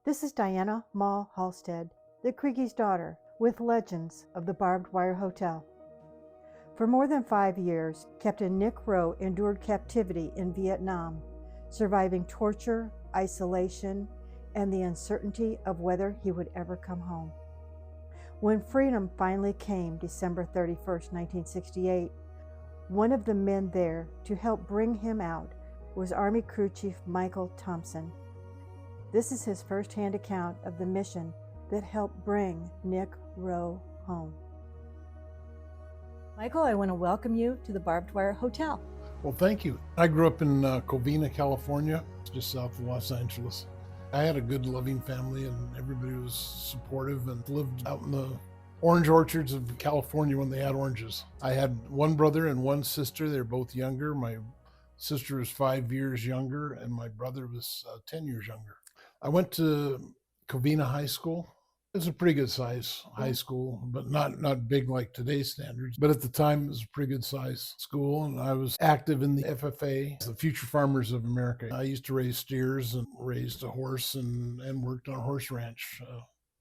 This is Diana Mall Halstead, the Kriege's daughter, with Legends of the Barbed Wire Hotel. For more than 5 years, Captain Nick Rowe endured captivity in Vietnam, surviving torture, isolation, and the uncertainty of whether he would ever come home. When freedom finally came December 31st, 1968, one of the men there to help bring him out was Army Crew Chief Michael Thompson. This is his first-hand account of the mission that helped bring Nick Rowe home. Michael, I want to welcome you to the Barbed Wire Hotel. Well, thank you. I grew up in Covina, California, just south of Los Angeles. I had a good, loving family, and everybody was supportive and lived out in the orange orchards of California when they had oranges. I had one brother and one sister. They're both younger. My sister was 5 years younger, and my brother was 10 years younger. I went to Covina High School. It was a pretty good size high school, but not big like today's standards. But at the time, it was a pretty good size school, and I was active in the FFA, the Future Farmers of America. I used to raise steers and raised a horse and worked on a horse ranch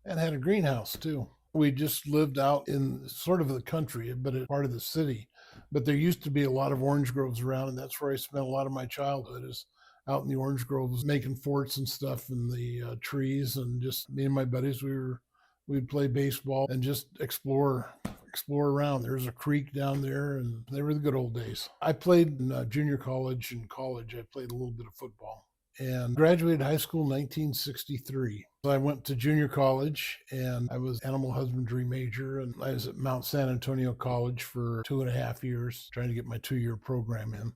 and had a greenhouse too. We just lived out in sort of the country, but a part of the city. But there used to be a lot of orange groves around, and that's where I spent a lot of my childhood, is out in the orange groves, making forts and stuff in the trees. And just me and my buddies, we'd play baseball and just explore around. There's a creek down there, and they were the good old days. I played in junior college and college. I played a little bit of football and graduated high school in 1963. I went to junior college, and I was animal husbandry major, and I was at Mount San Antonio College for 2.5 years, trying to get my 2-year program in.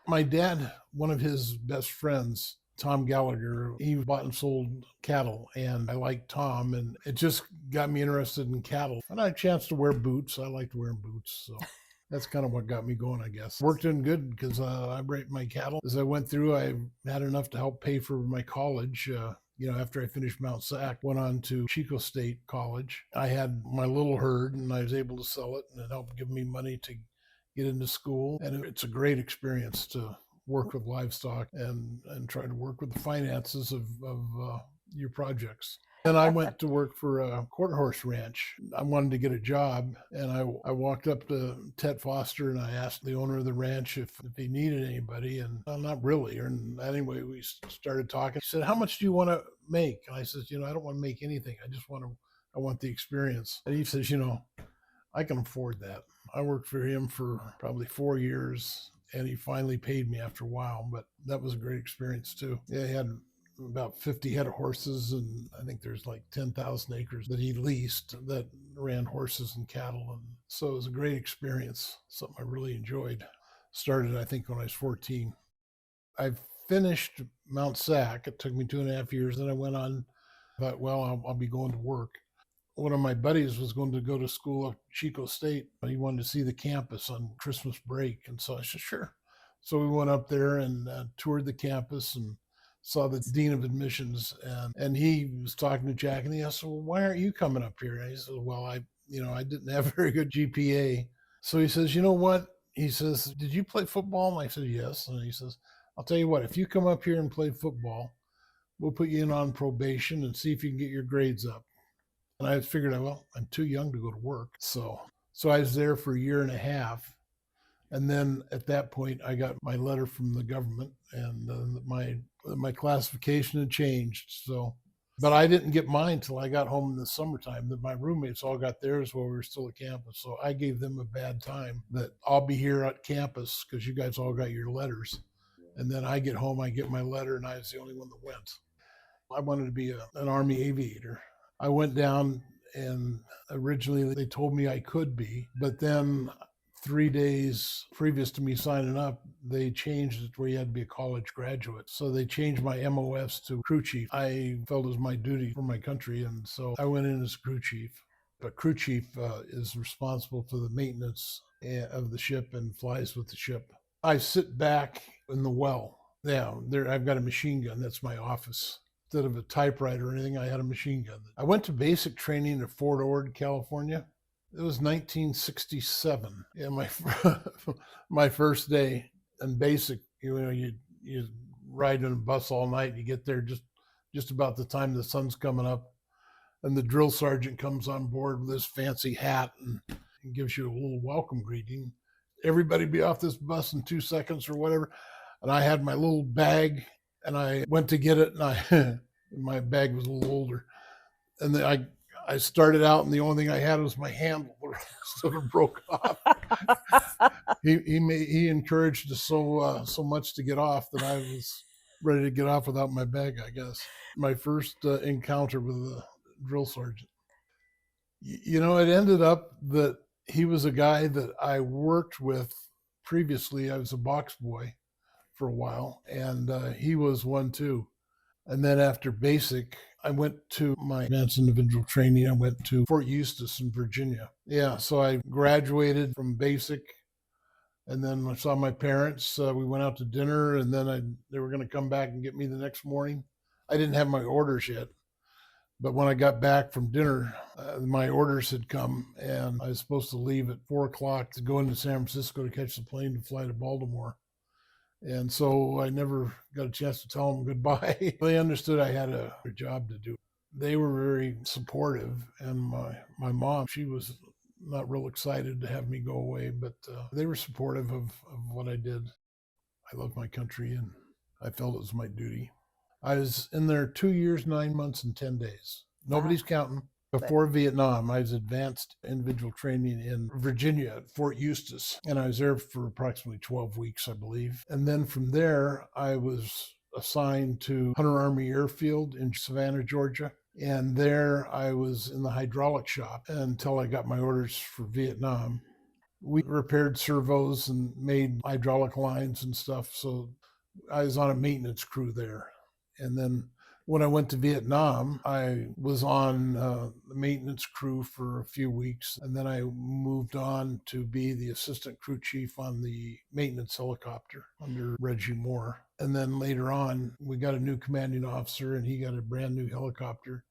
My dad, one of his best friends, Tom Gallagher, he bought and sold cattle, and I liked Tom, and it just got me interested in cattle. And I had a chance to wear boots. I liked wearing boots, so that's kind of what got me going, I guess. Worked in good because I bred my cattle. As I went through, I had enough to help pay for my college. After I finished Mount Sac, went on to Chico State College. I had my little herd, and I was able to sell it, and it helped give me money to get into school. And it's a great experience to work with livestock and try to work with the finances of your projects. And I went to work for a quarter horse ranch. I wanted to get a job, and I walked up to Ted Foster, and I asked the owner of the ranch if he needed anybody, and well, not really. And anyway, we started talking. He said, "How much do you want to make?" And I said, "I don't want to make anything. I want the experience." And he says, "I can afford that." I worked for him for probably 4 years, and he finally paid me after a while, but that was a great experience too. Yeah, he had about 50 head of horses, and I think there's like 10,000 acres that he leased that ran horses and cattle. And so it was a great experience, something I really enjoyed. Started, I think, when I was 14. I finished Mount Sac. It took me 2.5 years. Then I went on, thought, well, I'll be going to work. One of my buddies was going to go to school at Chico State. He wanted to see the campus on Christmas break. And so I said, sure. So we went up there and toured the campus and saw the dean of admissions. And he was talking to Jack, and he asked, "Well, why aren't you coming up here?" And he said, "Well, I didn't have a very good GPA." So he says, "You know what?" He says, "Did you play football?" And I said, "Yes." And he says, "I'll tell you what, if you come up here and play football, we'll put you in on probation and see if you can get your grades up." And I figured, well, I'm too young to go to work. So I was there for 1.5 years. And then at that point, I got my letter from the government, and my classification had changed. So, but I didn't get mine till I got home in the summertime. My roommates all got theirs while we were still at campus. So I gave them a bad time that I'll be here at campus because you guys all got your letters. And then I get home, I get my letter, and I was the only one that went. I wanted to be an Army aviator. I went down, and originally they told me I could be, but then 3 days previous to me signing up, they changed it where you had to be a college graduate. So they changed my MOS to crew chief. I felt it was my duty for my country, and so I went in as crew chief. But crew chief is responsible for the maintenance of the ship and flies with the ship. I sit back in the well. Yeah, I've got a machine gun. That's my office. Instead of a typewriter or anything, I had a machine gun. I went to basic training at Fort Ord, California. It was 1967. Yeah, my first day in basic. You ride in a bus all night. You get there just just about the time the sun's coming up, and the drill sergeant comes on board with this fancy hat and gives you a little welcome greeting. Everybody be off this bus in 2 seconds or whatever. And I had my little bag, and I went to get it, and my bag was a little older. And then I started out, and the only thing I had was my handle, sort of broke off. He encouraged us so much to get off that I was ready to get off without my bag, I guess. My first encounter with a drill sergeant. It ended up that he was a guy that I worked with previously. I was a box boy for a while, and he was one too. And then after basic, I went to my advanced individual training. I went to Fort Eustis in Virginia. Yeah, so I graduated from basic, and then I saw my parents. We went out to dinner, and then they were going to come back and get me the next morning. I didn't have my orders yet, but when I got back from dinner, my orders had come, and I was supposed to leave at 4 o'clock to go into San Francisco to catch the plane to fly to Baltimore. And so I never got a chance to tell them goodbye. They understood I had a job to do. They were very supportive, and my mom, she was not real excited to have me go away, but they were supportive of what I did. I love my country, and I felt it was my duty. I was in there 2 years, 9 months, and 10 days. Nobody's counting. Before Vietnam, I was advanced individual training in Virginia at Fort Eustis, and I was there for approximately 12 weeks, I believe. And then from there, I was assigned to Hunter Army Airfield in Savannah, Georgia. And there I was in the hydraulic shop until I got my orders for Vietnam. We repaired servos and made hydraulic lines and stuff. So I was on a maintenance crew there. And then when I went to Vietnam, I was on the maintenance crew for a few weeks, and then I moved on to be the assistant crew chief on the maintenance helicopter under Reggie Moore. And then later on, we got a new commanding officer, and he got a brand new helicopter.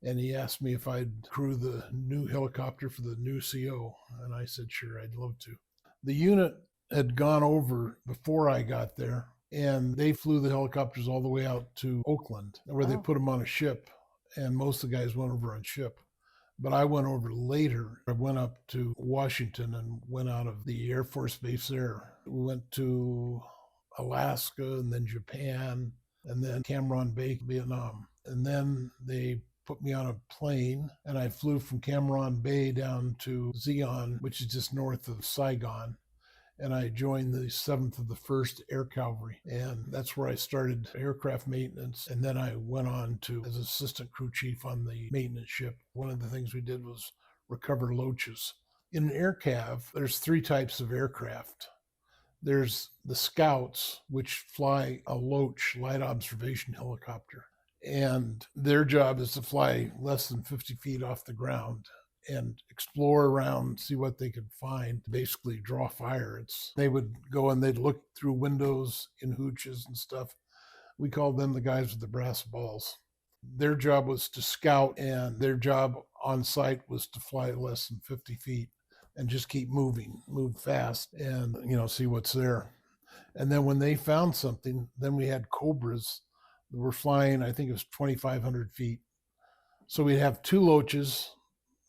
And he asked me if I'd crew the new helicopter for the new CO. And I said, sure, I'd love to. The unit had gone over before I got there, and they flew the helicopters all the way out to Oakland, where they put them on a ship, and most of the guys went over on ship. But I went over later. I went up to Washington and went out of the Air Force Base there. We went to Alaska, and then Japan, and then Cam Ranh Bay, Vietnam. And then they put me on a plane, and I flew from Cam Ranh Bay down to Zion, which is just north of Saigon. And I joined the 7th of the 1st Air Cavalry. And that's where I started aircraft maintenance. And then I went on to as assistant crew chief on the maintenance ship. One of the things we did was recover loaches. In an air cav, there's 3 types of aircraft. There's the scouts, which fly a Loach light observation helicopter. And their job is to fly less than 50 feet off the ground and explore around, see what they could find, basically draw fire. They would go and they'd look through windows in hooches and stuff. We called them the guys with the brass balls. Their job was to scout, and their job on site was to fly less than 50 feet and just keep moving, move fast, and see what's there. And then when they found something, then we had Cobras that were flying, I think it was 2,500 feet. So we'd have 2 Loaches,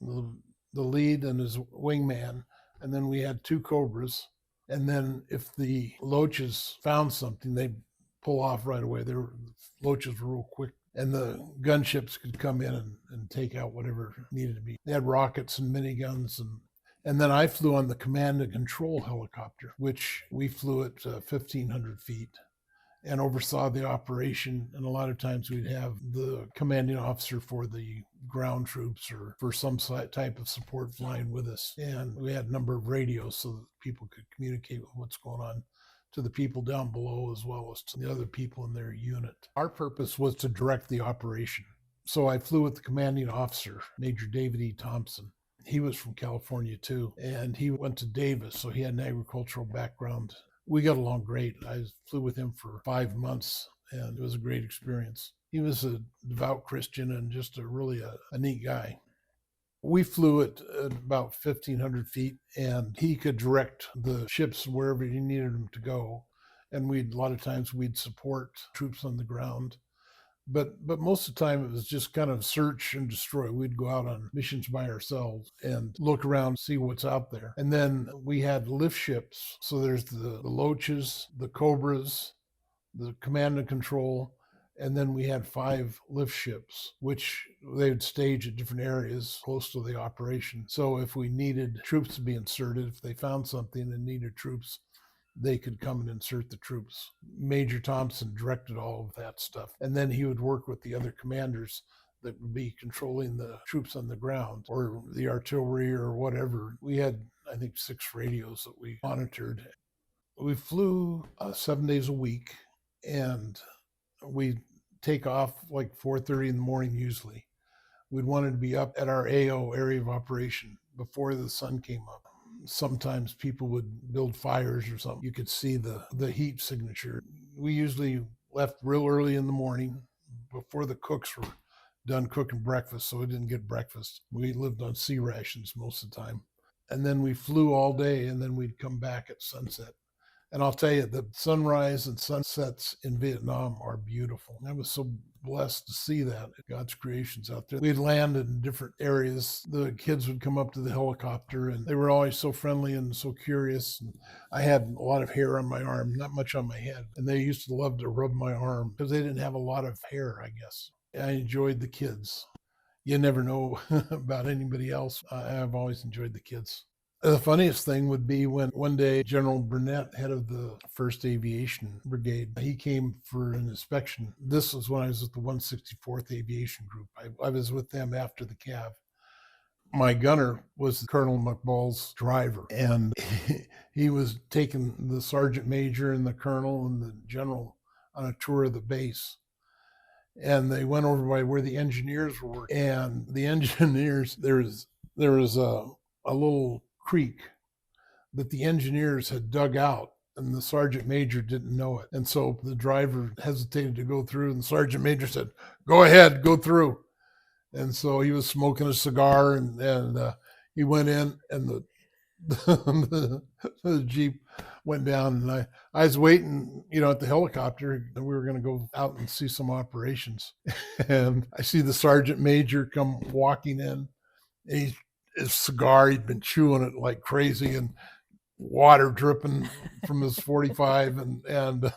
the lead and his wingman, and then we had 2 Cobras. And then if the Loaches found something, they'd pull off right away. Loaches were real quick, and the gunships could come in and take out whatever needed to be. They had rockets and miniguns, and then I flew on the command and control helicopter, which we flew at 1,500 feet. And oversaw the operation. And a lot of times we'd have the commanding officer for the ground troops or for some type of support flying with us. And we had a number of radios so that people could communicate with what's going on to the people down below as well as to the other people in their unit. Our purpose was to direct the operation. So I flew with the commanding officer, Major David E. Thompson. He was from California too, and he went to Davis, so he had an agricultural background. We got along great. I flew with him for 5 months, and it was a great experience. He was a devout Christian and just really a neat guy. We flew at about 1,500 feet, and he could direct the ships wherever he needed them to go. And a lot of times we'd support troops on the ground. But most of the time it was just kind of search and destroy. We'd go out on missions by ourselves and look around, see what's out there. And then we had lift ships. So there's the Loaches, the Cobras, the command and control, and then we had 5 lift ships, which they would stage at different areas close to the operation. So if we needed troops to be inserted, if they found something and needed troops, they could come and insert the troops. Major Thompson directed all of that stuff. And then he would work with the other commanders that would be controlling the troops on the ground or the artillery or whatever. We had, I think, 6 radios that we monitored. We flew 7 days a week, and we take off like 4:30 in the morning usually. We'd wanted to be up at our AO, area of operation, before the sun came up. Sometimes people would build fires or something. You could see the heat signature. We usually left real early in the morning before the cooks were done cooking breakfast, so we didn't get breakfast. We lived on sea rations most of the time. And then we flew all day, and then we'd come back at sunset. And I'll tell you, the sunrise and sunsets in Vietnam are beautiful. I was so blessed to see that, God's creations out there. We'd land in different areas. The kids would come up to the helicopter, and they were always so friendly and so curious. And I had a lot of hair on my arm, not much on my head. And they used to love to rub my arm because they didn't have a lot of hair, I guess. I enjoyed the kids. You never know about anybody else. I've always enjoyed the kids. The funniest thing would be when one day General Burnett, head of the 1st Aviation Brigade, he came for an inspection. This was when I was with the 164th Aviation Group. I was with them after the CAV. My gunner was Colonel McBall's driver, and he was taking the sergeant major and the colonel and the general on a tour of the base. And they went over by where the engineers were working. And the engineers, there was a little creek that the engineers had dug out, and the sergeant major didn't know it. And so the driver hesitated to go through, and the sergeant major said, "Go ahead, go through." And so he was smoking a cigar, and he went in, and the Jeep went down, and I was waiting, at the helicopter, and we were going to go out and see some operations. And I see the sergeant major come walking in, and his cigar, he'd been chewing it like crazy, and water dripping from his 45, and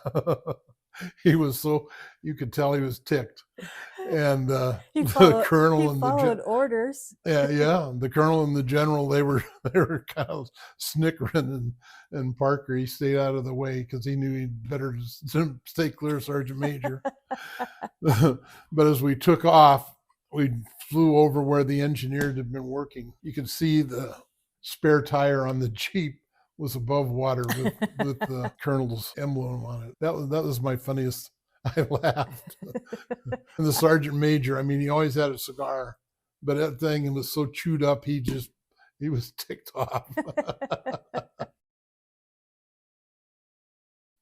he was so, you could tell he was ticked. And the colonel and followed orders. Yeah, the colonel and the general, they were kind of snickering, and Parker, he stayed out of the way because he knew he'd better stay clear of Sergeant Major. But as we took off, we flew over where the engineer had been working. You could see the spare tire on the Jeep was above water with the colonel's emblem on it. That was my funniest. I laughed. And the sergeant major, he always had a cigar, but that thing was so chewed up, he was ticked off.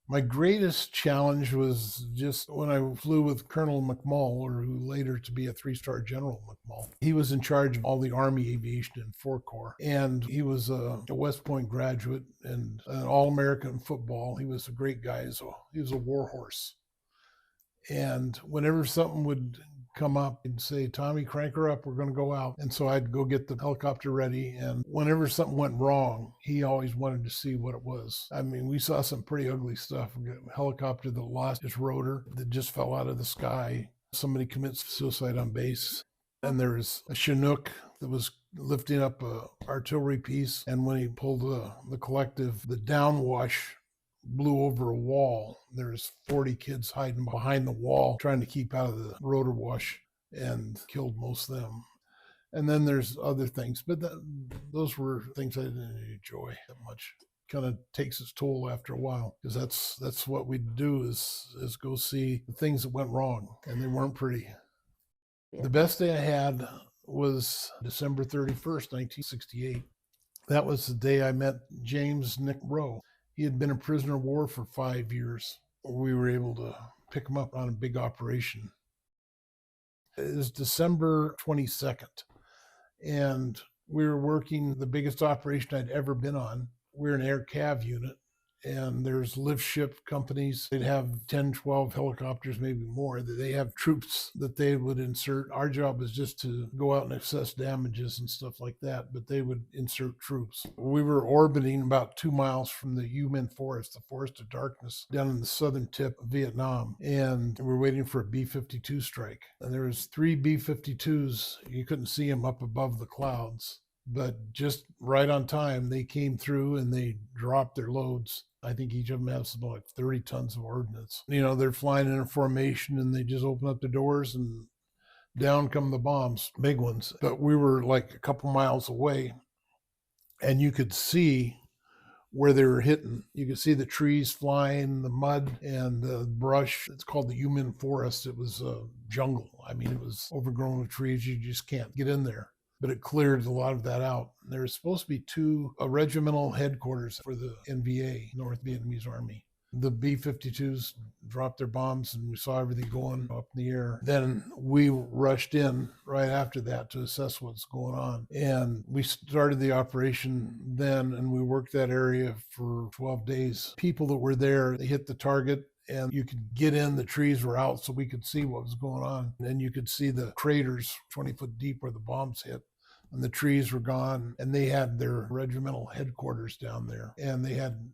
My greatest challenge was just when I flew with Colonel McMull, or who later to be a 3-star General McMull. He was in charge of all the Army aviation in 4 Corps, and he was a West Point graduate and an All-American football. He was a great guy. So he was a war horse. And whenever something would come up, he'd say, "Tommy, crank her up, we're going to go out." And so I'd go get the helicopter ready. And whenever something went wrong, he always wanted to see what it was. We saw some pretty ugly stuff. We got a helicopter that lost its rotor, that just fell out of the sky. Somebody commits suicide on base. And there was a Chinook that was lifting up a artillery piece. And when he pulled the collective, the downwash blew over a wall. There's 40 kids hiding behind the wall trying to keep out of the rotor wash, and killed most of them. And then there's other things, but those were things I didn't enjoy that much. Kind of takes its toll after a while, because that's what we do is go see the things that went wrong, and they weren't pretty. Yeah. The best day I had was December 31st, 1968. That was the day I met James Nick Rowe. He had been a prisoner of war for 5 years. We were able to pick him up on a big operation. It was December 22nd, and we were working the biggest operation I'd ever been on. We're an air cav unit, and there's lift ship companies. They'd have 10, 12 helicopters, maybe more. They have troops that they would insert. Our job is just to go out and assess damages and stuff like that, but they would insert troops. We were orbiting about 2 miles from the human forest, the forest of darkness, down in the southern tip of Vietnam, and we're waiting for a B-52 strike. And there was 3 B-52s. You couldn't see them up above the clouds. But just right on time, they came through and they dropped their loads. I think each of them has about like 30 tons of ordnance. They're flying in a formation and they just open up the doors and down come the bombs, big ones. But we were like a couple miles away and you could see where they were hitting. You could see the trees flying, the mud and the brush. It's called the human forest. It was a jungle. It was overgrown with trees. You just can't get in there. But it cleared a lot of that out. There was supposed to be 2 regimental headquarters for the NVA, North Vietnamese Army. The B-52s dropped their bombs and we saw everything going up in the air. Then we rushed in right after that to assess what's going on. And we started the operation then and we worked that area for 12 days. People that were there, they hit the target and you could get in, the trees were out so we could see what was going on. And you could see the craters 20 foot deep where the bombs hit. And the trees were gone, and they had their regimental headquarters down there, and they had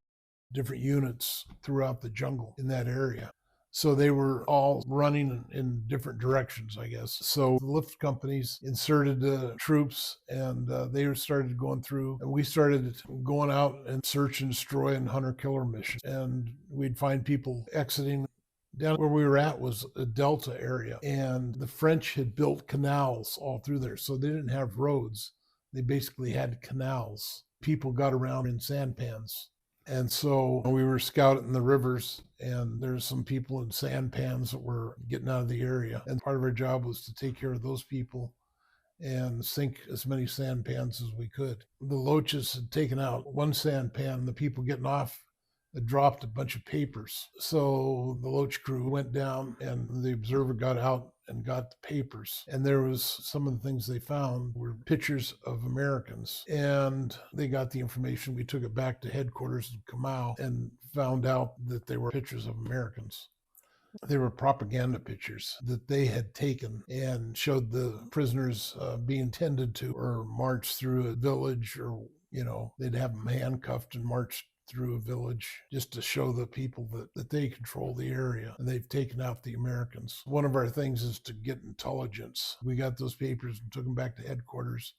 different units throughout the jungle in that area. So they were all running in different directions, I guess. So the lift companies inserted troops, and they started going through, and we started going out and search and destroy and hunter-killer missions. And we'd find people exiting. Down where we were at was a delta area, and the French had built canals all through there, so they didn't have roads. They basically had canals. People got around in sampans. And so we were scouting the rivers, and there's some people in sampans that were getting out of the area. And part of our job was to take care of those people and sink as many sampans as we could. The Loaches had taken out one sampan, the people getting off had dropped a bunch of papers. So the Loach crew went down and the observer got out and got the papers. And there was some of the things they found were pictures of Americans. And they got the information. We took it back to headquarters in Kamau and found out that they were pictures of Americans. They were propaganda pictures that they had taken and showed the prisoners being tended to or marched through a village, or, they'd have them handcuffed and marched through a village just to show the people that they control the area and they've taken out the Americans. One of our things is to get intelligence. We got those papers and took them back to headquarters,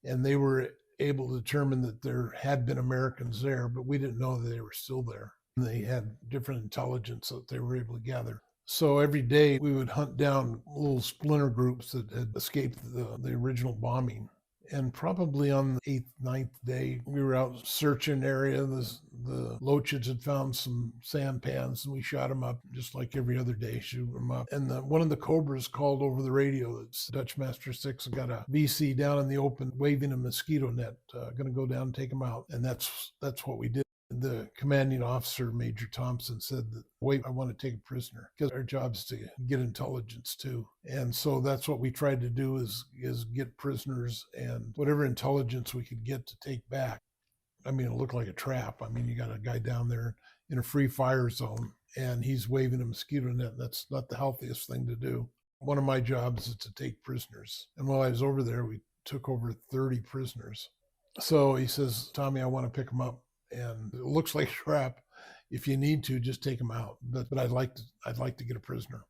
and they were able to determine that there had been Americans there, but we didn't know that they were still there. They had different intelligence that they were able to gather. So every day we would hunt down little splinter groups that had escaped the original bombing. And probably on the 8th, 9th day, we were out searching an area. The Loaches had found some sampans, and we shot them up just like every other day, shooting them up. And one of the Cobras called over the radio that Dutch Master 6 got a VC down in the open, waving a mosquito net, going to go down and take them out. And that's what we did. The commanding officer, Major Thompson, said that, wait, I want to take a prisoner, because our job is to get intelligence too. And so that's what we tried to do is get prisoners and whatever intelligence we could get to take back. It looked like a trap. You got a guy down there in a free fire zone and he's waving a mosquito net. That's not the healthiest thing to do. One of my jobs is to take prisoners. And while I was over there, we took over 30 prisoners. So he says, Tommy, I want to pick them up. And it looks like crap. If you need to, just take them out. But I'd like to get a prisoner.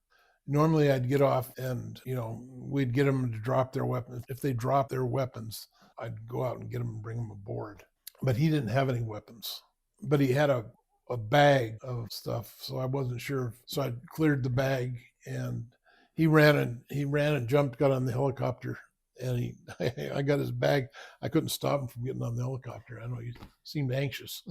Normally I'd get off and, we'd get them to drop their weapons. If they dropped their weapons, I'd go out and get them and bring them aboard. But he didn't have any weapons. But he had a bag of stuff, so I wasn't sure. So I cleared the bag, and he ran and jumped, got on the helicopter. And I got his bag. I couldn't stop him from getting on the helicopter. I know he seemed anxious.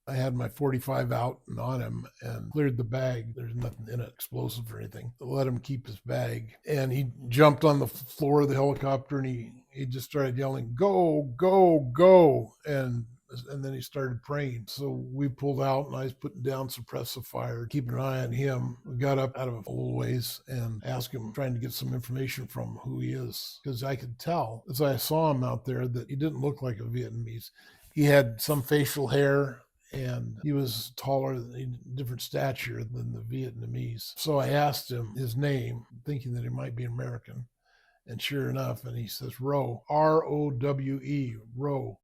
I had my 45 out and on him and cleared the bag. There's nothing in it, explosive or anything. I let him keep his bag. And he jumped on the floor of the helicopter and he just started yelling, "Go, go, go." And then he started praying. So we pulled out and I was putting down suppressive fire, keeping an eye on him. We got up out of a little ways and asked him, trying to get some information from who he is. Because I could tell, as I saw him out there, that he didn't look like a Vietnamese. He had some facial hair and he was taller, different stature than the Vietnamese. So I asked him his name, thinking that he might be American. And sure enough, and he says, Rowe, Rowe, Rowe.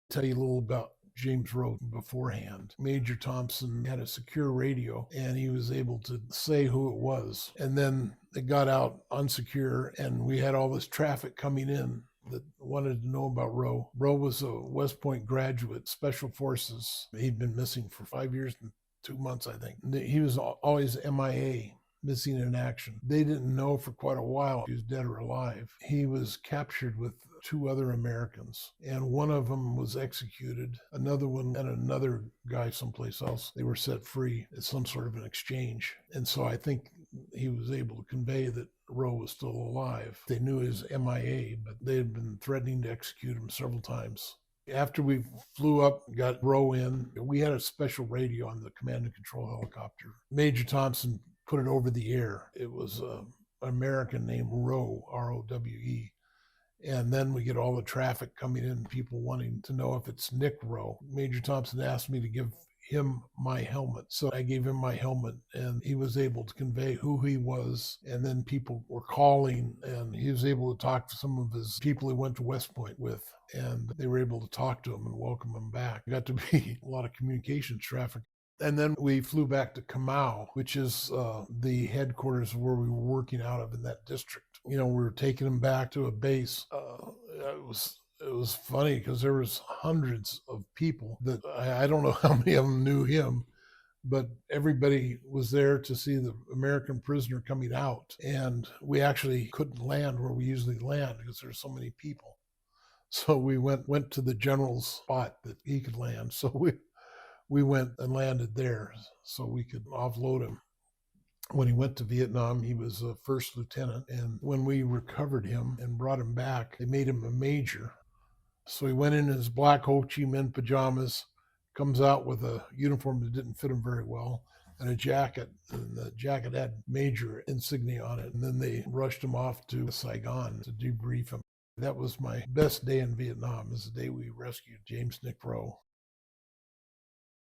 Tell you a little about James Rowe beforehand. Major Thompson had a secure radio, and he was able to say who it was. And then it got out unsecure, and we had all this traffic coming in that wanted to know about Rowe. Rowe was a West Point graduate, Special Forces. He'd been missing for 5 years and 2 months, I think. He was always MIA, missing in action. They didn't know for quite a while if he was dead or alive. He was captured with 2 other Americans, and one of them was executed. Another one and another guy someplace else, they were set free at some sort of an exchange. And so I think he was able to convey that Rowe was still alive. They knew his MIA, but they had been threatening to execute him several times. After we flew up, got Rowe in, we had a special radio on the command and control helicopter. Major Thompson put it over the air. It was an American named Rowe, Rowe. And then we get all the traffic coming in, people wanting to know if it's Nick Rowe. Major Thompson asked me to give him my helmet. So I gave him my helmet, and he was able to convey who he was. And then people were calling, and he was able to talk to some of his people he went to West Point with, and they were able to talk to him and welcome him back. It got to be a lot of communications traffic. And then we flew back to POW, which is the headquarters where we were working out of in that district. We were taking him back to a base. It was funny because there was hundreds of people that I don't know how many of them knew him, but everybody was there to see the American prisoner coming out. And we actually couldn't land where we usually land because there's so many people. So we went to the general's spot that he could land. So we went and landed there so we could offload him. When he went to Vietnam, he was a first lieutenant. And when we recovered him and brought him back, they made him a major. So he went in his black Ho Chi Minh pajamas, comes out with a uniform that didn't fit him very well, and a jacket. And the jacket had major insignia on it. And then they rushed him off to Saigon to debrief him. That was my best day in Vietnam, is the day we rescued James Nick Rowe.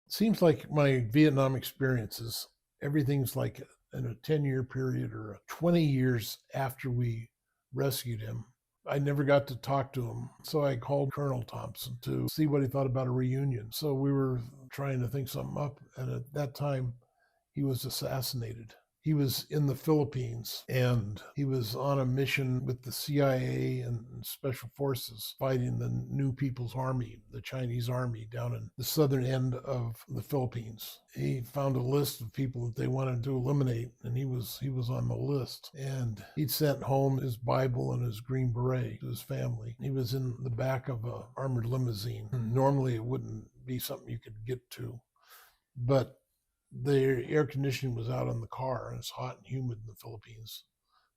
It seems like my Vietnam experiences, everything's like in a 10-year period or 20 years after we rescued him. I never got to talk to him, so I called Colonel Thompson to see what he thought about a reunion. So we were trying to think something up, and at that time, he was assassinated. He was in the Philippines, and he was on a mission with the CIA and Special Forces fighting the New People's Army, the Chinese army, down in the southern end of the Philippines. He found a list of people that they wanted to eliminate, and he was on the list. And he'd sent home his Bible and his green beret to his family. He was in the back of an armored limousine. Normally, it wouldn't be something you could get to, but the air conditioning was out on the car, and it's hot and humid in the Philippines.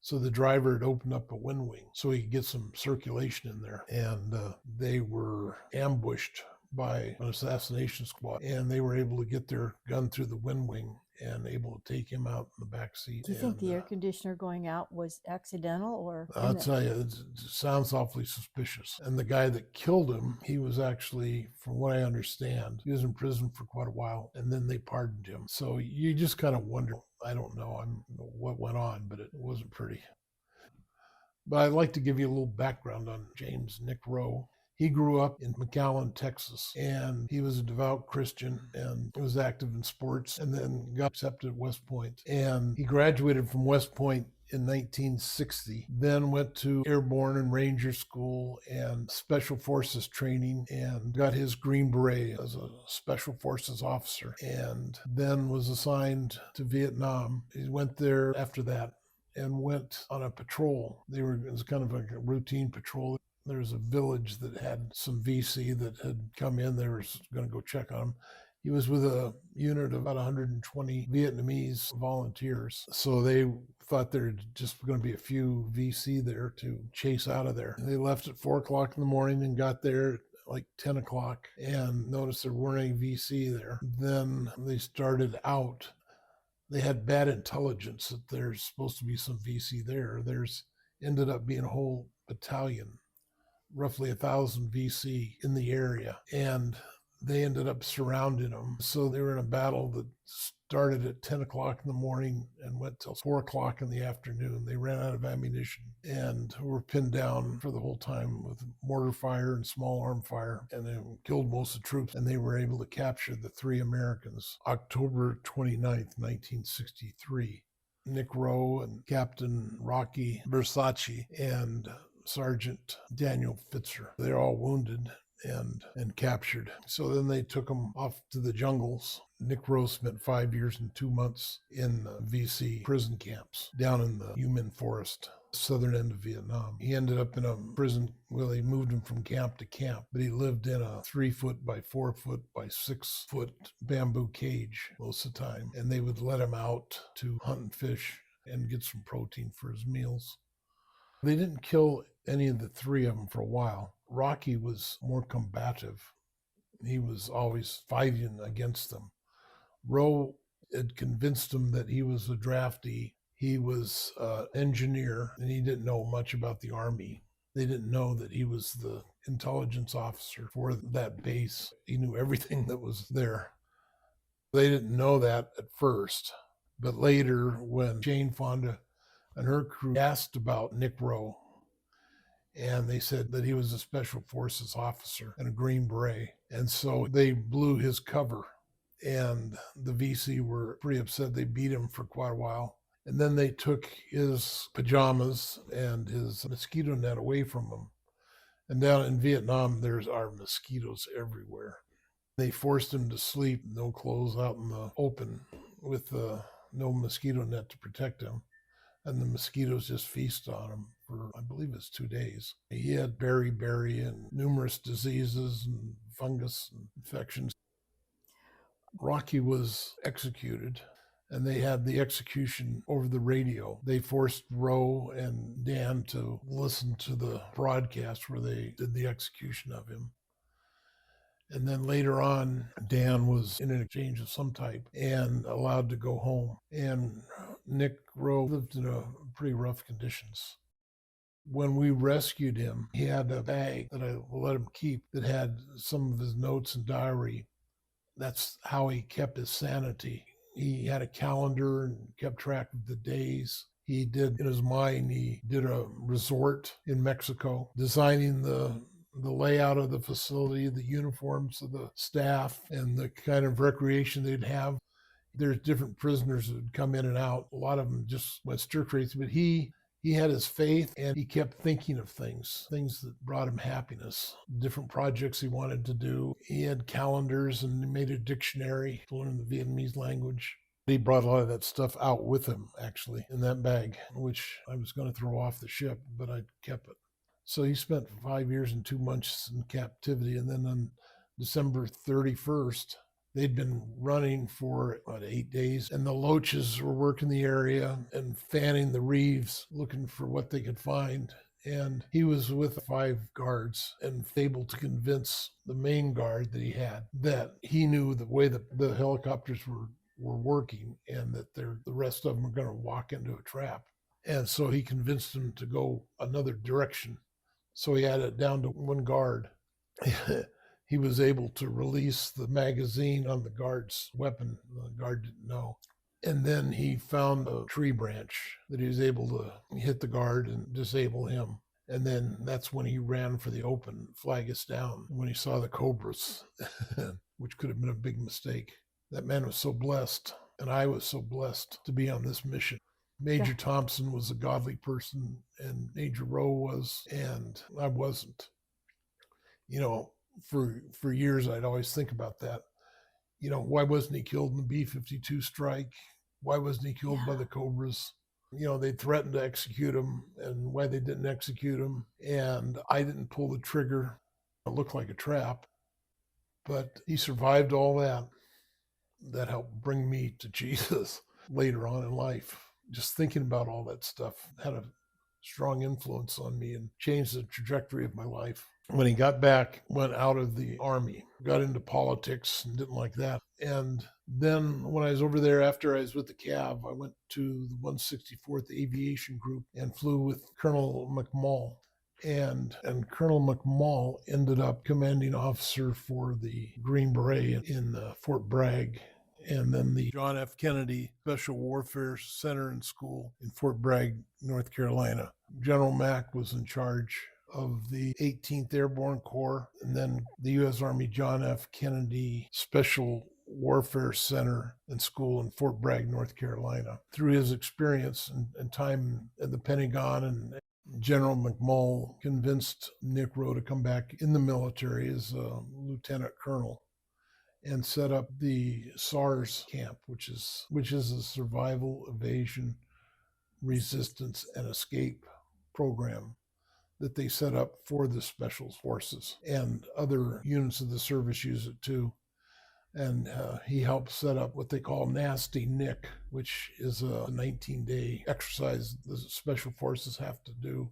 So the driver had opened up a wind wing so he could get some circulation in there. And they were ambushed by an assassination squad, and they were able to get their gun through the wind wing and able to take him out in the back seat. Do you think the air conditioner going out was accidental, or? I'll tell you, it sounds awfully suspicious. And the guy that killed him, he was actually, from what I understand, he was in prison for quite a while, and then they pardoned him. So you just kind of wonder, I don't know what went on, but it wasn't pretty. But I'd like to give you a little background on James Nick Rowe. He grew up in McAllen, Texas, and he was a devout Christian and was active in sports, and then got accepted at West Point. And he graduated from West Point in 1960, then went to Airborne and Ranger School and Special Forces training, and got his Green Beret as a Special Forces officer, and then was assigned to Vietnam. He went there after that and went on a patrol. It was kind of like a routine patrol. There was a village that had some VC that had come in. They were going to go check on him. He was with a unit of about 120 Vietnamese volunteers. So they thought there were just going to be a few VC there to chase out of there. They left at 4 o'clock in the morning and got there at like 10 o'clock and noticed there weren't any VC there. Then they started out. They had bad intelligence that there's supposed to be some VC there. There's ended up being a whole battalion, roughly 1,000 VC in the area. And they ended up surrounding them. So they were in a battle that started at 10 o'clock in the morning and went till 4 o'clock in the afternoon. They ran out of ammunition and were pinned down for the whole time with mortar fire and small arm fire, and they killed most of the troops, and they were able to capture the 3 Americans. October 29th, 1963. Nick Rowe and Captain Rocky Versace and Sergeant Daniel Fitzer. They're all wounded and captured. So then they took them off to the jungles. Nick Rowe spent 5 years and 2 months in VC prison camps down in the U-Minh Forest, southern end of Vietnam. He ended up in a prison. Well, they moved him from camp to camp, but he lived in a 3-foot by 4-foot by 6-foot bamboo cage most of the time, and they would let him out to hunt and fish and get some protein for his meals. They didn't kill any of the 3 of them for a while. Rocky was more combative. He was always fighting against them. Rowe had convinced him that he was a draftee. He was an engineer, and he didn't know much about the Army. They didn't know that he was the intelligence officer for that base. He knew everything that was there. They didn't know that at first, but later when Jane Fonda and her crew asked about Nick Rowe, and they said that he was a special forces officer and a Green Beret. And so they blew his cover, and the VC were pretty upset. They beat him for quite a while. And then they took his pajamas and his mosquito net away from him. And down in Vietnam, there are mosquitoes everywhere. They forced him to sleep, no clothes, out in the open with no mosquito net to protect him. And the mosquitoes just feast on him for, I believe it's 2 days. He had beriberi and numerous diseases and fungus and infections. Rocky was executed, and they had the execution over the radio. They forced Rowe and Dan to listen to the broadcast where they did the execution of him. And then later on, Dan was in an exchange of some type and allowed to go home. And Nick Rowe lived in pretty rough conditions. When we rescued him, he had a bag that I let him keep that had some of his notes and diary. That's how he kept his sanity. He had a calendar and kept track of the days. He did, in his mind, he did a resort in Mexico, designing the layout of the facility, the uniforms of the staff, and the kind of recreation they'd have. There's different prisoners that would come in and out. A lot of them just went stir crazy, but he had his faith, and he kept thinking of things that brought him happiness, different projects he wanted to do. He had calendars, and he made a dictionary to learn the Vietnamese language. He brought a lot of that stuff out with him, actually, in that bag, which I was going to throw off the ship, but I kept it. So he spent 5 years and 2 months in captivity, and then on December 31st, they'd been running for about 8 days, and the loaches were working the area and fanning the reefs, looking for what they could find. And he was with 5 guards and able to convince the main guard that he had that he knew the way that the helicopters were working, and that the rest of them were going to walk into a trap. And so he convinced them to go another direction. So he had it down to 1 guard. He was able to release the magazine on the guard's weapon. The guard didn't know. And then he found a tree branch that he was able to hit the guard and disable him. And then that's when he ran for the open, flag us down, when he saw the cobras, which could have been a big mistake. That man was so blessed, and I was so blessed to be on this mission. Major Thompson was a godly person, and Major Rowe was, and I wasn't. You know, for years, I'd always think about that. You know, why wasn't he killed in the B-52 strike? Why wasn't he killed by the Cobras? You know, they threatened to execute him, and why they didn't execute him. And I didn't pull the trigger. It looked like a trap, but he survived all that. That helped bring me to Jesus later on in life. Just thinking about all that stuff had a strong influence on me and changed the trajectory of my life. When he got back, went out of the Army, got into politics and didn't like that. And then when I was over there, after I was with the CAV, I went to the 164th Aviation Group and flew with Colonel McMall And Colonel McMall ended up commanding officer for the Green Beret in Fort Bragg, and then the John F. Kennedy Special Warfare Center and School in Fort Bragg, North Carolina. General Mack was in charge of the 18th Airborne Corps, and then the U.S. Army John F. Kennedy Special Warfare Center and School in Fort Bragg, North Carolina. Through his experience and time at the Pentagon, and General McMall convinced Nick Rowe to come back in the military as a lieutenant colonel and set up the SARS camp, which is a survival, evasion, resistance, and escape program that they set up for the special forces, and other units of the service use it too. And he helped set up what they call Nasty Nick, which is a 19-day exercise the special forces have to do.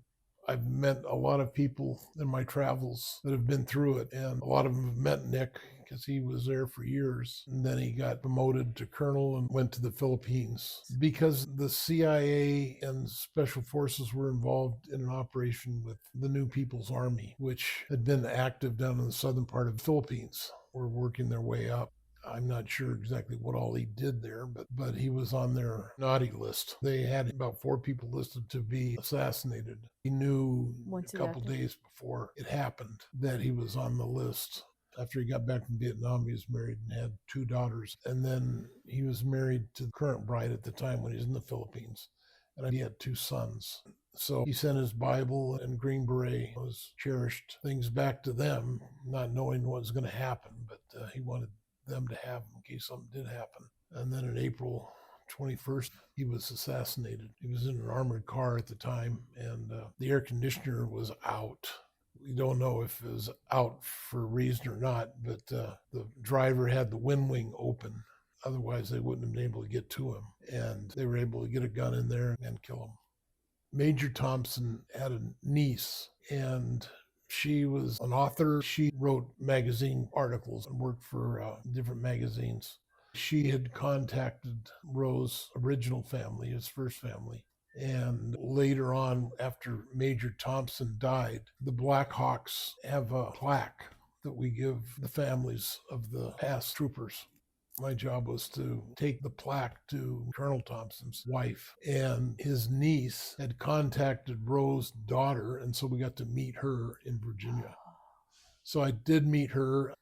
I've met a lot of people in my travels that have been through it, and a lot of them have met Nick because he was there for years. And then he got promoted to colonel and went to the Philippines. Because the CIA and special forces were involved in an operation with the New People's Army, which had been active down in the southern part of the Philippines, were working their way up. I'm not sure exactly what all he did there, but he was on their naughty list. They had about 4 people listed to be assassinated. He knew a couple days before it happened that he was on the list. After he got back from Vietnam, he was married and had 2 daughters. And then he was married to the current bride at the time when he was in the Philippines. And he had 2 sons. So he sent his Bible and Green Beret, those cherished things, back to them, not knowing what was going to happen, but he wanted them to have them in case something did happen. And then on April 21st, he was assassinated. He was in an armored car at the time, and the air conditioner was out. We don't know if it was out for a reason or not, but the driver had the wind wing open. Otherwise, they wouldn't have been able to get to him. And they were able to get a gun in there and kill him. Major Thompson had a niece, and she was an author. She wrote magazine articles and worked for different magazines. She had contacted Rowe's original family, his first family. And later on, after Major Thompson died, the Blackhawks have a plaque that we give the families of the past troopers. My job was to take the plaque to Colonel Thompson's wife, and his niece had contacted Rowe's daughter, and so we got to meet her in Virginia. So I did meet her.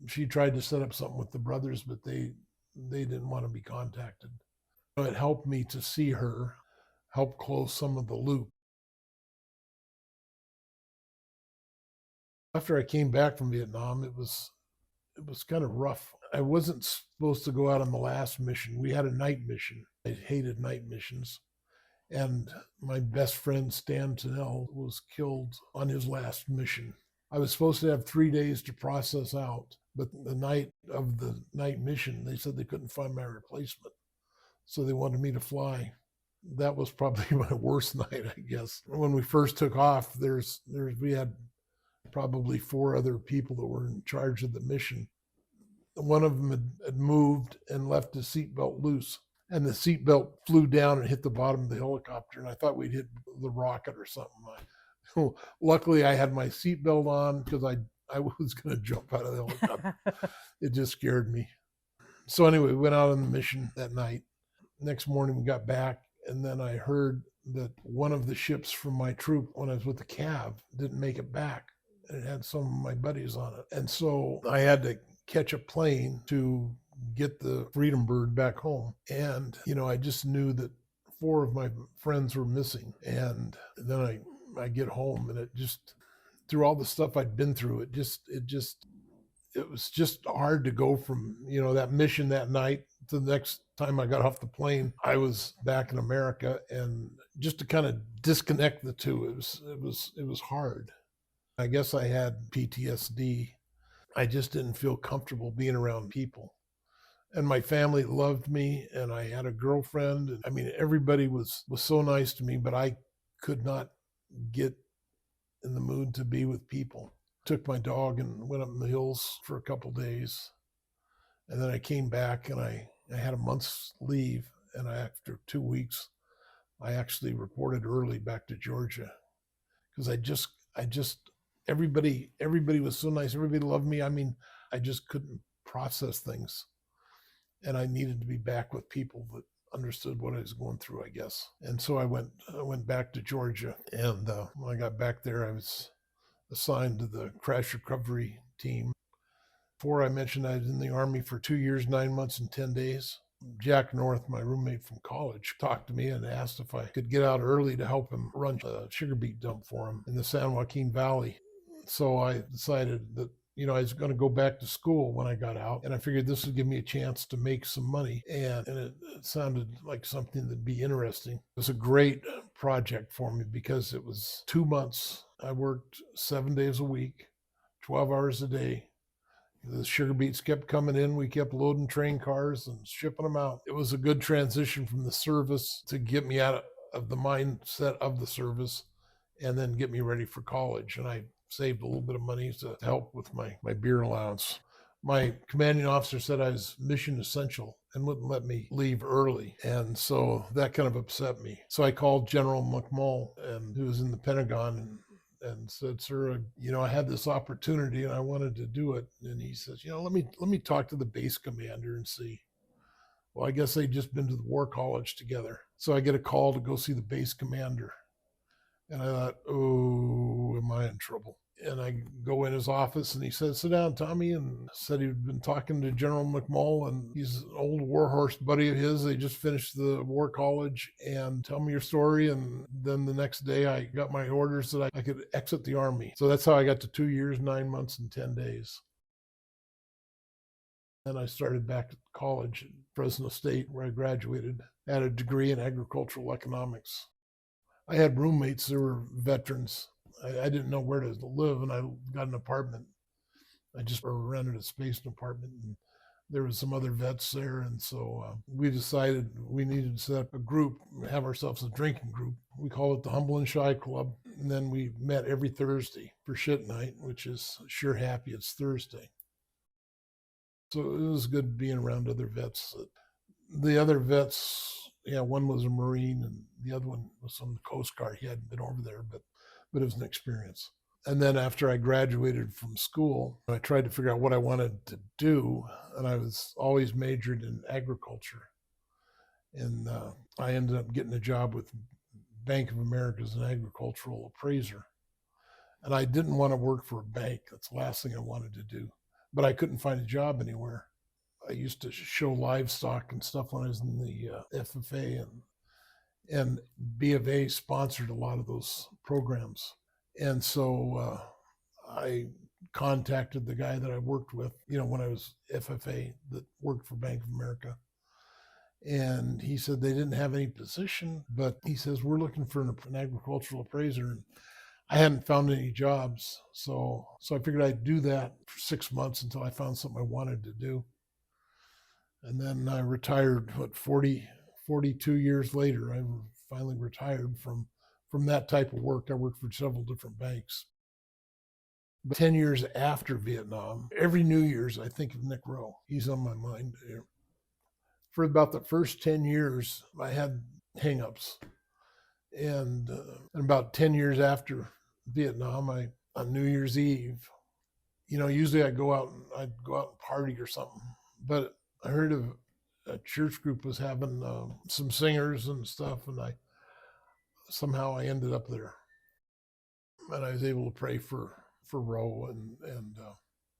She tried to set up something with the brothers, but they didn't want to be contacted. It helped me to see her, help close some of the loop. After I came back from Vietnam, it was kind of rough. I wasn't supposed to go out on the last mission. We had a night mission. I hated night missions. And my best friend, Stan Tennell, was killed on his last mission. I was supposed to have 3 days to process out, but the night of the night mission, they said they couldn't find my replacement. So they wanted me to fly. That was probably my worst night, I guess. When we first took off, we had probably 4 other people that were in charge of the mission. One of them had moved and left his seatbelt loose, and the seatbelt flew down and hit the bottom of the helicopter, and I thought we'd hit the rocket or something. Luckily, I had my seatbelt on because I was going to jump out of the helicopter. It just scared me. So anyway, we went out on the mission that night. Next morning, we got back, and then I heard that one of the ships from my troop, when I was with the CAV, didn't make it back. It had some of my buddies on it. And so I had to catch a plane to get the Freedom Bird back home. And, I just knew that 4 of my friends were missing. And then I get home, and it just, through all the stuff I'd been through, it was just hard to go from, that mission that night to the next time I got off the plane. I was back in America, and just to kind of disconnect the two, it was hard. I guess I had PTSD. I just didn't feel comfortable being around people. And my family loved me, and I had a girlfriend. And, everybody was so nice to me, but I could not get in the mood to be with people. Took my dog and went up in the hills for a couple days. And then I came back, and I had a month's leave. And after 2 weeks, I actually reported early back to Georgia, because I just, everybody was so nice. Everybody loved me. I mean, I just couldn't process things. And I needed to be back with people that understood what I was going through, I guess. And so I went back to Georgia. And when I got back there, I was assigned to the crash recovery team. Before I mentioned I was in the Army for 2 years, 9 months, and 10 days. Jack North, my roommate from college, talked to me and asked if I could get out early to help him run a sugar beet dump for him in the San Joaquin Valley. So I decided that I was going to go back to school when I got out, and I figured this would give me a chance to make some money, and it sounded like something that'd be interesting. It was a great project for me because it was 2 months. I worked 7 days a week, 12 hours a day. The sugar beets kept coming in. We kept loading train cars and shipping them out. It was a good transition from the service to get me out of the mindset of the service and then get me ready for college. And I saved a little bit of money to help with my beer allowance. My commanding officer said I was mission essential and wouldn't let me leave early. And so that kind of upset me. So I called General McMull, and who was in the Pentagon, and said, "Sir, I had this opportunity and I wanted to do it." And he says, let me talk to the base commander and see. Well, I guess they'd just been to the War College together. So I get a call to go see the base commander. And I thought, oh, am I in trouble? And I go in his office and he said, "Sit down, Tommy," and said he'd been talking to General McMull, and he's an old warhorse buddy of his. They just finished the War College, and tell me your story. And then the next day I got my orders that I could exit the Army. So that's how I got to 2 years, 9 months, and 10 days. Then I started back at college at Fresno State, where I graduated. I had a degree in agricultural economics. I had roommates that were veterans. I didn't know where to live, and I got an apartment. I just rented a space in an apartment, and there was some other vets there. And so we decided we needed to set up a group, have ourselves a drinking group. We call it the Humble and Shy Club. And then we met every Thursday for shit night, which is sure happy it's Thursday. So it was good being around other vets. The other vets, one was a Marine and the other one was from the Coast Guard. He hadn't been over there, but it was an experience. And then after I graduated from school, I tried to figure out what I wanted to do. And I was always majored in agriculture. And I ended up getting a job with Bank of America as an agricultural appraiser. And I didn't want to work for a bank. That's the last thing I wanted to do. But I couldn't find a job anywhere. I used to show livestock and stuff when I was in the FFA, and B of A sponsored a lot of those programs. And so I contacted the guy that I worked with, when I was FFA that worked for Bank of America. And he said they didn't have any position, but he says, "We're looking for an agricultural appraiser." And I hadn't found any jobs. So I figured I'd do that for 6 months until I found something I wanted to do. And then I retired, 42 years later. I finally retired from that type of work. I worked for several different banks. But 10 years after Vietnam, every New Year's, I think of Nick Rowe. He's on my mind. For about the first 10 years, I had hangups. And about 10 years after Vietnam, on New Year's Eve, usually I'd go out and party or something. But I heard of a church group was having some singers and stuff, and somehow I ended up there. And I was able to pray for Roe, and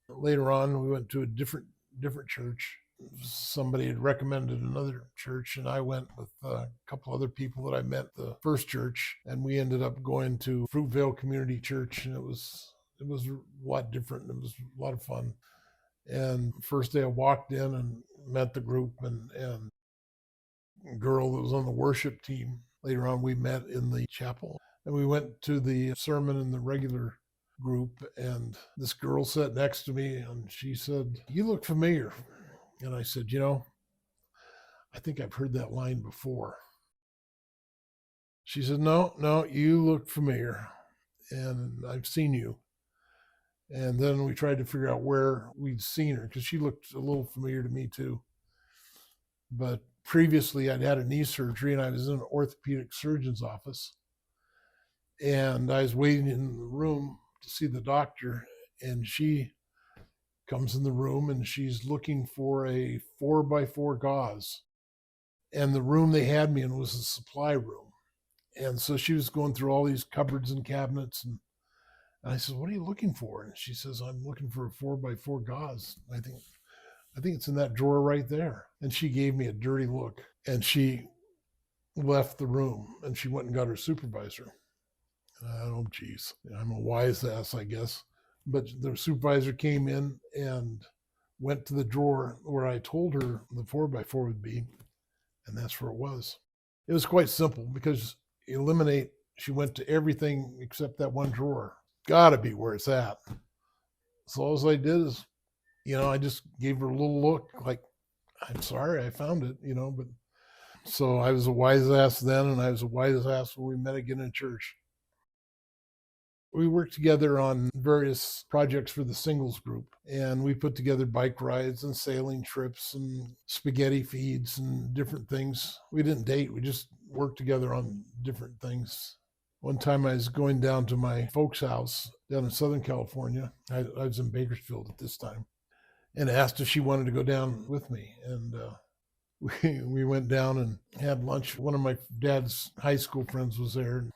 later on we went to a different church. Somebody had recommended another church, and I went with a couple other people that I met at the first church, and we ended up going to Fruitvale Community Church, and it was a lot different. It was a lot of fun. And first day I walked in and met the group, and a girl that was on the worship team. Later on we met in the chapel, and we went to the sermon in the regular group, and this girl sat next to me, and she said, "You look familiar." And I said, "I think I've heard that line before." She said, No, you look familiar, and I've seen you. And then we tried to figure out where we'd seen her, because she looked a little familiar to me too. But previously I'd had a knee surgery, and I was in an orthopedic surgeon's office. And I was waiting in the room to see the doctor, and she comes in the room and she's looking for a 4x4 gauze. And the room they had me in was a supply room. And so she was going through all these cupboards and cabinets. And I said, "What are you looking for?" And she says, "I'm looking for a 4x4 gauze. I think it's in that drawer right there." And she gave me a dirty look, and she left the room, and she went and got her supervisor. Oh, geez, I'm a wise ass, I guess. But the supervisor came in and went to the drawer where I told her the 4x4 would be, and that's where it was. It was quite simple because eliminate, she went to everything except that one drawer. Gotta be where it's at. So all I did is, I just gave her a little look like, "I'm sorry, I found it, but so I was a wise ass then, and I was a wise ass when we met again in church. We worked together on various projects for the singles group, and we put together bike rides and sailing trips and spaghetti feeds and different things. We didn't date, we just worked together on different things. One time I was going down to my folks' house down in Southern California. I was in Bakersfield at this time, and asked if she wanted to go down with me. And we went down and had lunch. One of my dad's high school friends was there.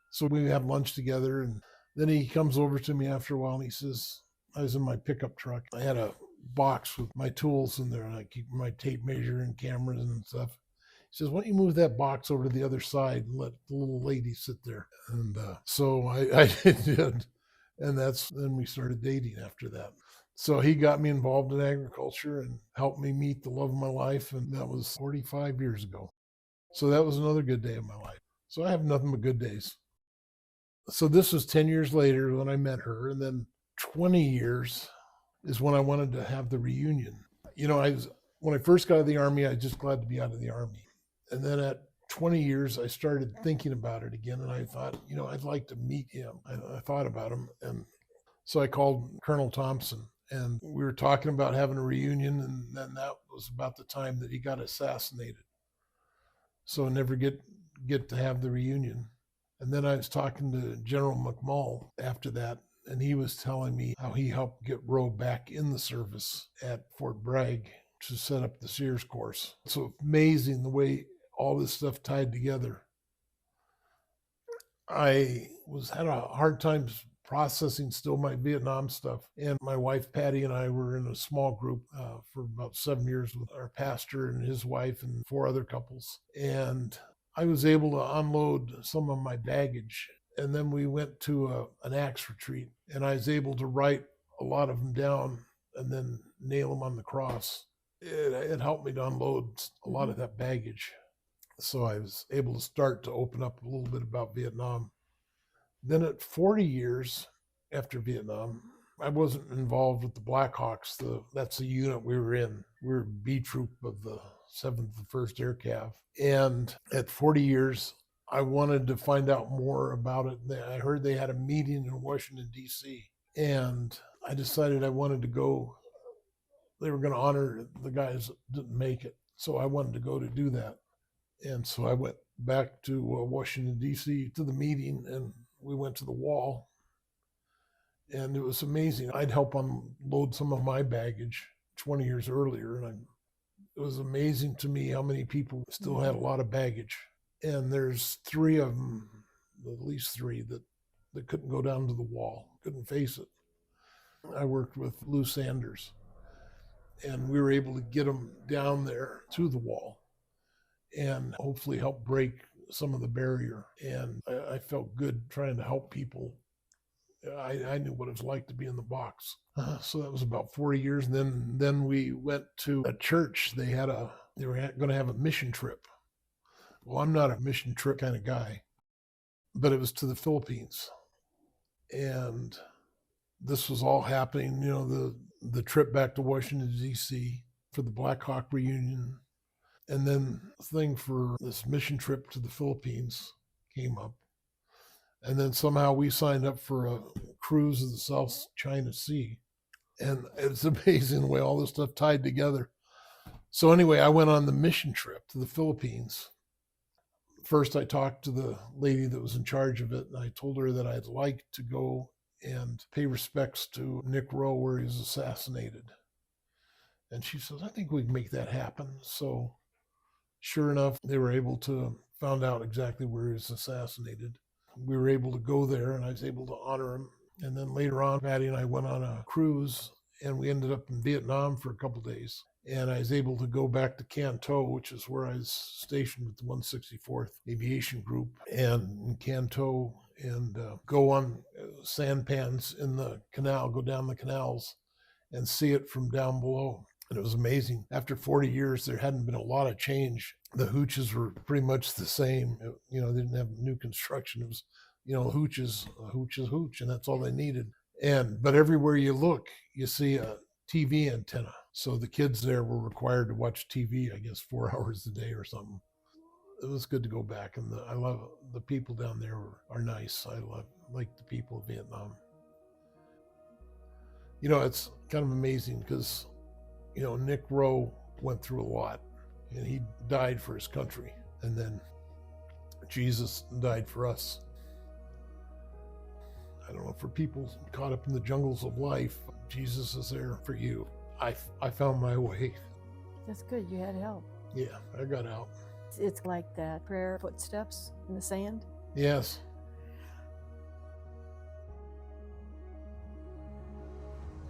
So we had lunch together, and then he comes over to me after a while and he says, I was in my pickup truck. I had a box with my tools in there, and I keep my tape measure and cameras and stuff. He says, "Why don't you move that box over to the other side and let the little lady sit there?" And so I did. And then we started dating after that. So he got me involved in agriculture and helped me meet the love of my life. And that was 45 years ago. So that was another good day of my life. So I have nothing but good days. So this was 10 years later when I met her. And then 20 years is when I wanted to have the reunion. When I first got out of the Army, I was just glad to be out of the Army. And then at 20 years, I started thinking about it again. And I thought, I'd like to meet him. I thought about him. And so I called Colonel Thompson, and we were talking about having a reunion. And then that was about the time that he got assassinated. So I never get to have the reunion. And then I was talking to General McMull after that, and he was telling me how he helped get Rowe back in the service at Fort Bragg to set up the Sears course. So amazing the way all this stuff tied together. I had a hard time processing still my Vietnam stuff. And my wife, Patty, and I were in a small group for about 7 years with our pastor and his wife and 4 other couples. And I was able to unload some of my baggage. And then we went to an Acts retreat, and I was able to write a lot of them down and then nail them on the cross. It helped me to unload a lot of that baggage. So I was able to start to open up a little bit about Vietnam. Then at 40 years after Vietnam, I wasn't involved with the Blackhawks. That's the unit we were in. We were B Troop of the 7th, the 1st Air Cav. And at 40 years, I wanted to find out more about it. I heard they had a meeting in Washington, D.C., and I decided I wanted to go. They were going to honor the guys that didn't make it. So I wanted to go to do that. And so I went back to Washington, D.C. to the meeting, and we went to the wall. And it was amazing. I'd help unload some of my baggage 20 years earlier, and it was amazing to me how many people still had a lot of baggage. And there's 3 of them, at least 3, that couldn't go down to the wall, couldn't face it. I worked with Lou Sanders, and we were able to get them down there to the wall and hopefully help break some of the barrier. And I felt good trying to help people. I knew what it was like to be in the box. So that was about 40 years. And then we went to a church. They were going to have a mission trip. Well, I'm not a mission trip kind of guy, but it was to the Philippines. And this was all happening, the trip back to Washington, D.C. for the Black Hawk reunion. And then the thing for this mission trip to the Philippines came up. And then somehow we signed up for a cruise of the South China Sea. And it's amazing the way all this stuff tied together. So anyway, I went on the mission trip to the Philippines. First, I talked to the lady that was in charge of it, and I told her that I'd like to go and pay respects to Nick Rowe where he was assassinated. And she says, I think we can make that happen. So sure enough, they were able to find out exactly where he was assassinated. We were able to go there, and I was able to honor him. And then later on, Patty and I went on a cruise, and we ended up in Vietnam for a couple of days. And I was able to go back to Canto, which is where I was stationed with the 164th Aviation Group, and in Canto, and go on sandpans in the canal, go down the canals and see it from down below. And it was amazing. After 40 years, there hadn't been a lot of change. The hooches were pretty much the same. They didn't have new construction. It was, hooch is hooch, and that's all they needed. But everywhere you look, you see a TV antenna. So the kids there were required to watch TV, I guess, 4 hours a day or something. It was good to go back, and I love the people down there are nice. I like the people of Vietnam. It's kind of amazing because, Nick Rowe went through a lot, and he died for his country, and then Jesus died for us. I don't know, for people caught up in the jungles of life, Jesus is there for you. I found my way. That's good. You had help. Yeah, I got out. It's like that prayer footsteps in the sand. Yes.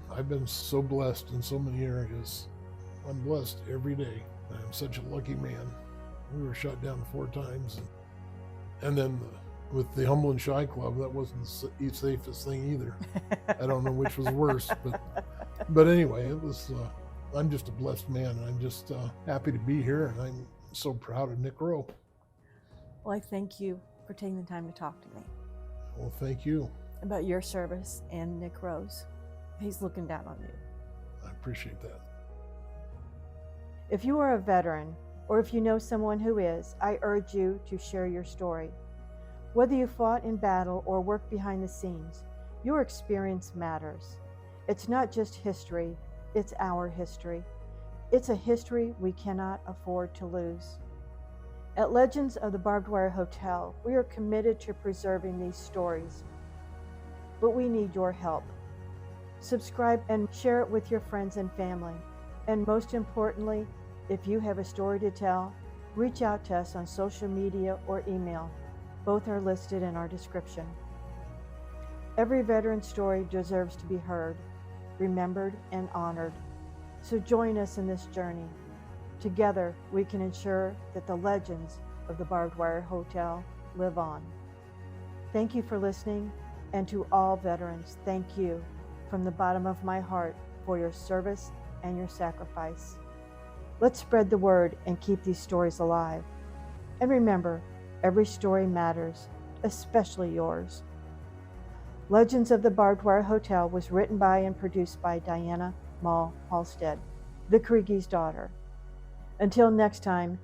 I've been so blessed in so many areas. I'm blessed every day. I'm such a lucky man. We were shot down 4 times. And then with the Humble and Shy Club, that wasn't the safest thing either. I don't know which was worse, but anyway, it was. I'm just a blessed man, and I'm just happy to be here, and I'm so proud of Nick Rowe. Well, I thank you for taking the time to talk to me. Well, thank you. About your service and Nick Rowe's. He's looking down on you. I appreciate that. If you are a veteran, or if you know someone who is, I urge you to share your story. Whether you fought in battle or worked behind the scenes, your experience matters. It's not just history, it's our history. It's a history we cannot afford to lose. At Legends of the Barbed Wire Hotel, we are committed to preserving these stories, but we need your help. Subscribe and share it with your friends and family. And most importantly, if you have a story to tell, reach out to us on social media or email. Both are listed in our description. Every veteran story deserves to be heard, remembered, and honored. So join us in this journey. Together, we can ensure that the legends of the Barbed Wire Hotel live on. Thank you for listening, and to all veterans, thank you from the bottom of my heart for your service and your sacrifice. Let's spread the word and keep these stories alive. And remember, every story matters, especially yours. Legends of the Barbed Wire Hotel was written by and produced by Diana Mall Halstead, the Kriege's daughter. Until next time,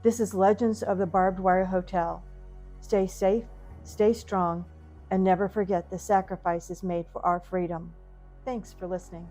this is Legends of the Barbed Wire Hotel. Stay safe, stay strong, and never forget the sacrifices made for our freedom. Thanks for listening.